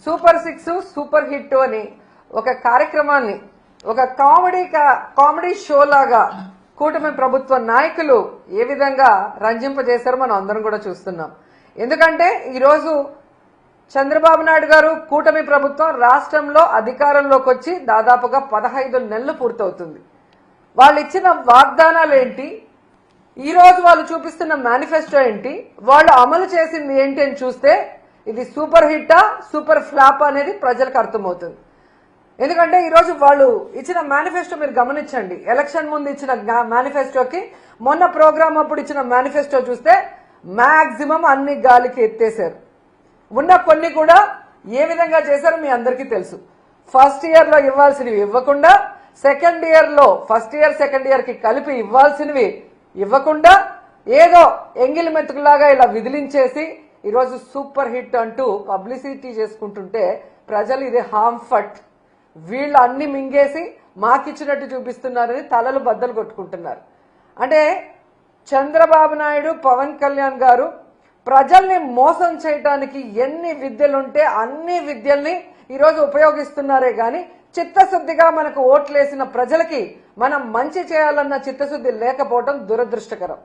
Super six super hit అని ఒక కార్యక్రమాన్ని ఒక కామెడీ షో లాగా కూటమి ప్రభుత్వ నాయకులు ఏ విధంగా రంజింపజేశారో మనం అందరం కూడా చూస్తున్నాం. ఎందుకంటే ఈరోజు చంద్రబాబు నాయుడు గారు కూటమి ప్రభుత్వం రాష్ట్రంలో అధికారంలోకి వచ్చి దాదాపుగా 15 నెలలు పూర్తవుతుంది. వాళ్ళు ఇచ్చిన వాగ్దానాలు ఏంటి, ఈ రోజు వాళ్ళు చూపిస్తున్న మేనిఫెస్టో ఏంటి, వాళ్ళు అమలు చేసింది ఏంటి అని చూస్తే ఇది సూపర్ హిట్టా సూపర్ ఫ్లాప్ అనేది ప్రజలకు అర్థమవుతుంది. ఎందుకంటే ఈరోజు వాళ్ళు ఇచ్చిన మేనిఫెస్టో మీరు గమనించండి. ఎలక్షన్ ముందు ఇచ్చిన మేనిఫెస్టోకి మొన్న ప్రోగ్రామ్ అప్పుడు ఇచ్చిన మేనిఫెస్టో చూస్తే మాక్సిమం అన్ని గాలికి ఎత్తేశారు. ఉన్న కొన్ని కూడా ఏ విధంగా చేశారో మీ అందరికీ తెలుసు. ఫస్ట్ ఇయర్ లో ఇవ్వాల్సినవి ఇవ్వకుండా, సెకండ్ ఇయర్ లో ఫస్ట్ ఇయర్ సెకండ్ ఇయర్ కి కలిపి ఇవ్వాల్సినవి ఇవ్వకుండా ఏదో ఎంగిలి మెతుకులాగా ఇలా విదిలించేసి ఈరోజు సూపర్ హిట్ అంటూ పబ్లిసిటీ చేసుకుంటుంటే ప్రజలు ఇది హార్మ్ఫట్, వీళ్ళు అన్ని మింగేసి మాకిచ్చినట్టు చూపిస్తున్నారని తలలు బద్దలు కొట్టుకుంటున్నారు. అంటే చంద్రబాబు నాయుడు, పవన్ కళ్యాణ్ గారు ప్రజల్ని మోసం చేయడానికి ఎన్ని విద్యలుంటే అన్ని విద్యల్ని ఈరోజు ఉపయోగిస్తున్నారే గాని చిత్తశుద్ధిగా మనకు ఓట్లేసిన ప్రజలకి మనం మంచి చేయాలన్న చిత్తశుద్ధి లేకపోవడం దురదృష్టకరం.